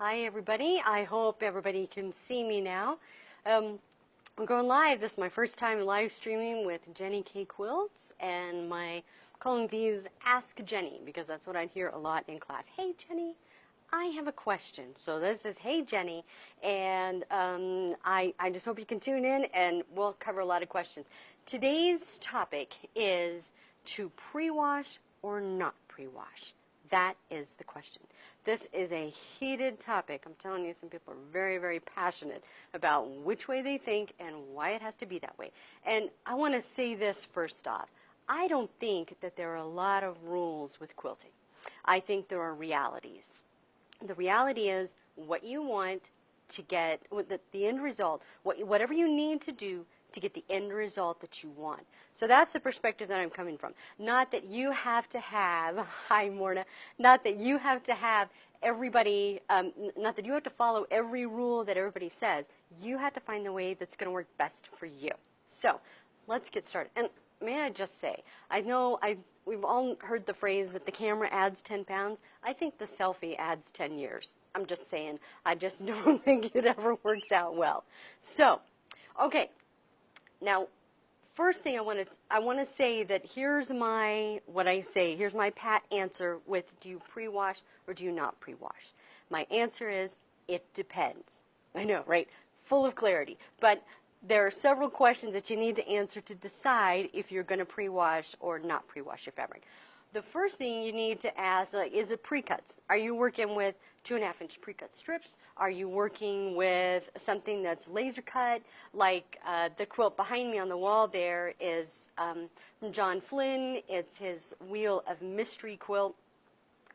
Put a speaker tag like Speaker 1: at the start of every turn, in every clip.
Speaker 1: Hi everybody, I hope everybody can see me now. I'm going live. This is my first time live streaming with Jenny Kae quilts, and my calling these Ask Jenny because that's what I hear a lot in class. Hey Jenny, I have a question. So this is Hey Jenny, and I just hope you can tune in and we'll cover a lot of questions. Today's topic is to pre-wash or not pre-wash. That is the question. This is a heated topic. I'm telling you, some people are very, very passionate about which way they think and why it has to be that way. And I want to say this first off. I don't think that there are a lot of rules with quilting. I think there are realities. The reality is what you want to get, the end result, whatever you need to do to get the end result that you want. So that's the perspective that I'm coming from. Not that you have to have, hi Morna, not that you have to have everybody, not that you have to follow every rule that everybody says. You have to find the way that's going to work best for you. So let's get started. And may I just say, I know we've all heard the phrase that the camera adds 10 pounds. I think the selfie adds 10 years. I'm just saying, I just don't think it ever works out well. So, okay. Now, first thing I want to say that here's here's my pat answer with do you pre-wash or do you not pre-wash? My answer is it depends. I know, right? Full of clarity. But there are several questions that you need to answer to decide if you're going to pre-wash or not pre-wash your fabric. The first thing you need to ask, is it pre-cuts? Are you working with 2.5-inch pre-cut strips? Are you working with something that's laser cut? Like the quilt behind me on the wall there is from John Flynn. It's his Wheel of Mystery quilt.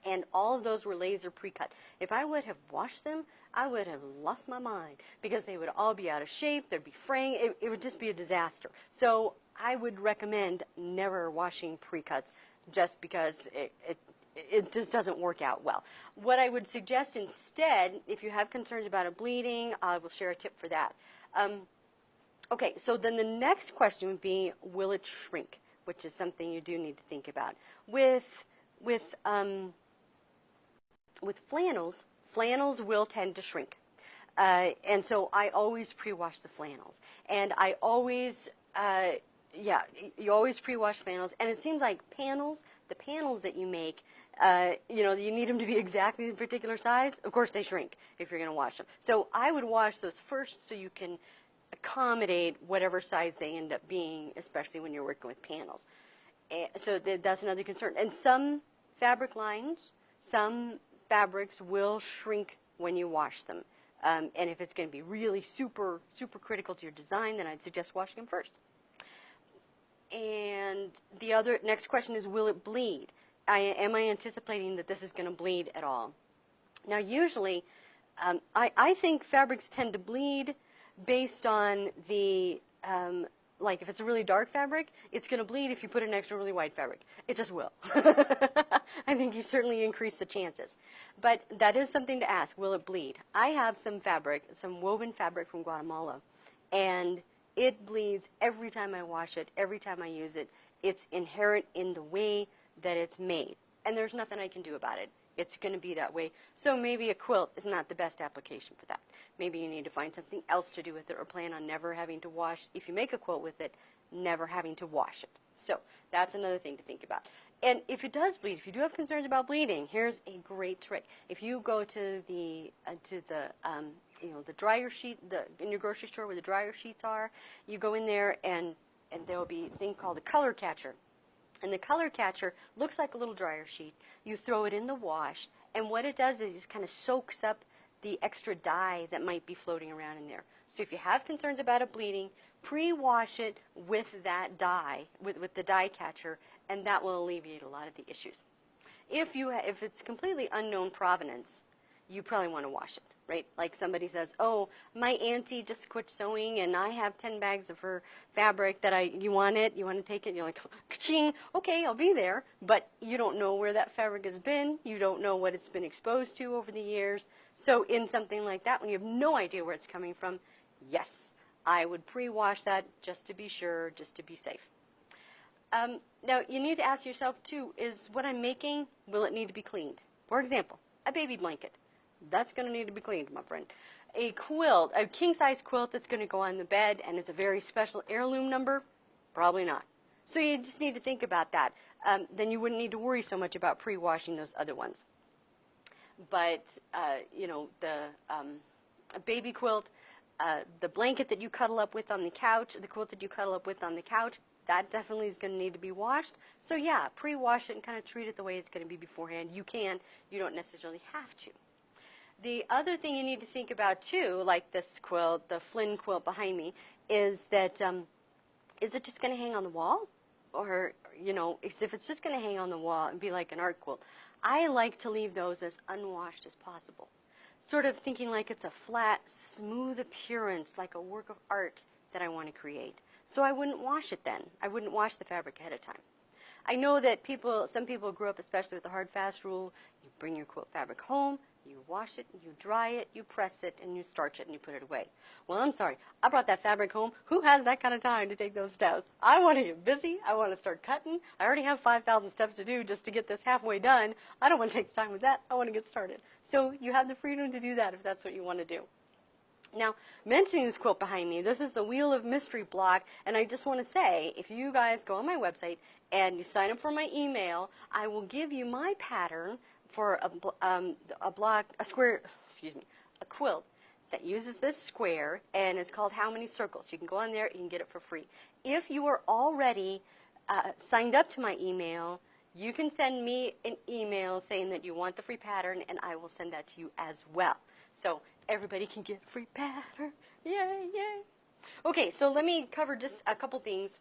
Speaker 1: And all of those were laser pre-cut. If I would have washed them, I would have lost my mind because they would all be out of shape. There'd be fraying. It would just be a disaster. So I would recommend never washing pre-cuts just because it just doesn't work out well. What I would suggest instead, if you have concerns about it bleeding, I will share a tip for that. Okay, so then the next question would be, will it shrink? Which is something you do need to think about. With flannels, flannels will tend to shrink. And so I always pre-wash the flannels. And I always, you always pre-wash flannels. And it seems like the panels that you make, you need them to be exactly the particular size. Of course, they shrink if you're going to wash them. So I would wash those first so you can accommodate whatever size they end up being, especially when you're working with panels. So that's another concern. And some fabric lines, some fabrics will shrink when you wash them. And if it's going to be really super, super critical to your design, then I'd suggest washing them first. And the next question is, will it bleed? Am I anticipating that this is going to bleed at all? Now, usually, I think fabrics tend to bleed based on the, like if it's a really dark fabric, it's going to bleed if you put an extra really white fabric. It just will. I think you certainly increase the chances. But that is something to ask, will it bleed? I have some fabric, some woven fabric from Guatemala, and it bleeds every time I wash it, every time I use it. It's inherent in the way that it's made, and there's nothing I can do about it. It's going to be that way. So maybe a quilt is not the best application for that. Maybe you need to find something else to do with it or plan on never having to wash, if you make a quilt with it, never having to wash it. So that's another thing to think about. And if it does bleed, if you do have concerns about bleeding, here's a great trick. If you go to the dryer sheet, in your grocery store where the dryer sheets are, you go in there and there will be a thing called a color catcher. And the color catcher looks like a little dryer sheet. You throw it in the wash, and what it does is it kind of soaks up the extra dye that might be floating around in there. So if you have concerns about it bleeding, pre-wash it with that dye, with the dye catcher, and that will alleviate a lot of the issues. If it's completely unknown provenance, you probably want to wash it, right? Like somebody says, oh, my auntie just quit sewing and I have 10 bags of her fabric you want it? You want to take it? And you're like, ka-ching, okay, I'll be there. But you don't know where that fabric has been. You don't know what it's been exposed to over the years. So in something like that, when you have no idea where it's coming from, yes, I would pre-wash that just to be sure, just to be safe. Now, you need to ask yourself, too, is what I'm making, will it need to be cleaned? For example, a baby blanket. That's going to need to be cleaned, my friend. A quilt, a king-size quilt that's going to go on the bed and it's a very special heirloom number, probably not. So you just need to think about that. Then you wouldn't need to worry so much about pre-washing those other ones. But, you know, a baby quilt, the blanket that you cuddle up with on the couch, the quilt that you cuddle up with on the couch, that definitely is going to need to be washed. So yeah, pre-wash it and kind of treat it the way it's going to be beforehand. You can, you don't necessarily have to. The other thing you need to think about too, like this quilt, the Flynn quilt behind me, is that is it just going to hang on the wall? Or, you know, if it's just going to hang on the wall and be like an art quilt, I like to leave those as unwashed as possible. Sort of thinking like it's a flat, smooth appearance, like a work of art that I want to create. So I wouldn't wash it then. I wouldn't wash the fabric ahead of time. I know that some people grew up, especially with the hard, fast rule. You bring your quilt fabric home, you wash it, you dry it, you press it, and you starch it, and you put it away. Well, I'm sorry. I brought that fabric home. Who has that kind of time to take those steps? I want to get busy. I want to start cutting. I already have 5,000 steps to do just to get this halfway done. I don't want to take the time with that. I want to get started. So you have the freedom to do that if that's what you want to do. Now, mentioning this quilt behind me, this is the Wheel of Mystery block, and I just want to say, if you guys go on my website and you sign up for my email, I will give you my pattern for a quilt that uses this square, and it's called How Many Circles. You can go on there, you can get it for free. If you are already signed up to my email, you can send me an email saying that you want the free pattern, and I will send that to you as well. So everybody can get a free pattern. Yay, yay. Okay, so let me cover just a couple things.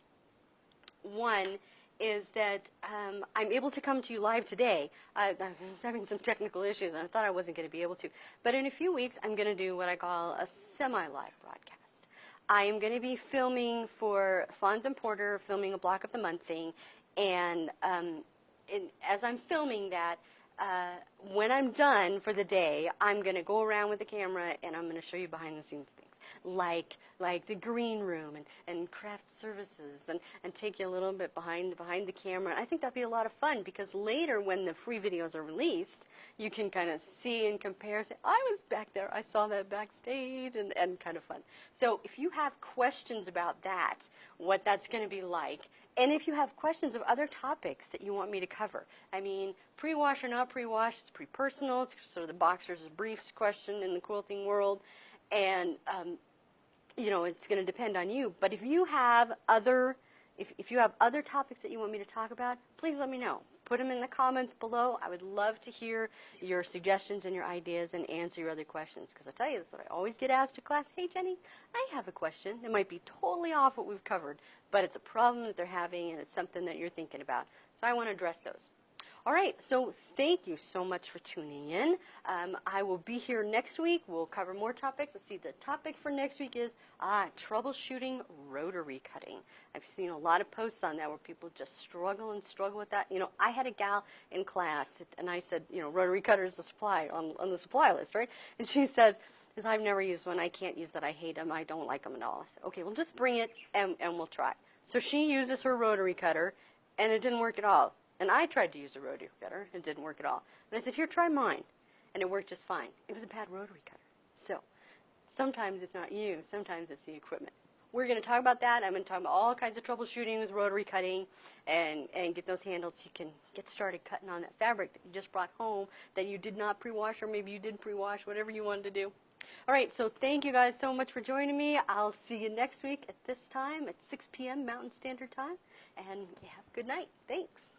Speaker 1: One is that I'm able to come to you live today. I was having some technical issues, and I thought I wasn't going to be able to. But in a few weeks, I'm going to do what I call a semi-live broadcast. I am going to be filming for Fawns and Porter, filming a Block of the Month thing. And as I'm filming that, when I'm done for the day, I'm going to go around with the camera and I'm going to show you behind the scenes things like the green room and craft services and take you a little bit behind the camera. And I think that'd be a lot of fun because later when the free videos are released, you can kind of see and compare, say, I was back there, I saw that backstage, and kind of fun. So if you have questions about that, what that's going to be like, and if you have questions of other topics that you want me to cover, I mean, pre-wash or not pre-wash, it's pretty personal. It's sort of the boxer's briefs question in the quilting world, and you know, it's going to depend on you. But if you have other topics that you want me to talk about, please let me know. Put them in the comments below. I would love to hear your suggestions and your ideas and answer your other questions. Because I tell you, this is what I always get asked in class. Hey, Jenny, I have a question. It might be totally off what we've covered, but it's a problem that they're having and it's something that you're thinking about. So I want to address those. All right, so thank you so much for tuning in. I will be here next week. We'll cover more topics. Let's see, the topic for next week is troubleshooting rotary cutting. I've seen a lot of posts on that where people just struggle with that. You know, I had a gal in class, and I said, you know, rotary cutter is the supply on the supply list, right? And she says, because I've never used one, I can't use that, I hate them, I don't like them at all. I said, okay, well, just bring it, and we'll try. So she uses her rotary cutter, and it didn't work at all. And I tried to use a rotary cutter. It didn't work at all. And I said, here, try mine. And it worked just fine. It was a bad rotary cutter. So sometimes it's not you. Sometimes it's the equipment. We're going to talk about that. I'm going to talk about all kinds of troubleshooting with rotary cutting and get those handled so you can get started cutting on that fabric that you just brought home that you did not pre-wash, or maybe you did pre-wash, whatever you wanted to do. All right, so thank you guys so much for joining me. I'll see you next week at this time at 6 p.m. Mountain Standard Time. And have a good night. Thanks.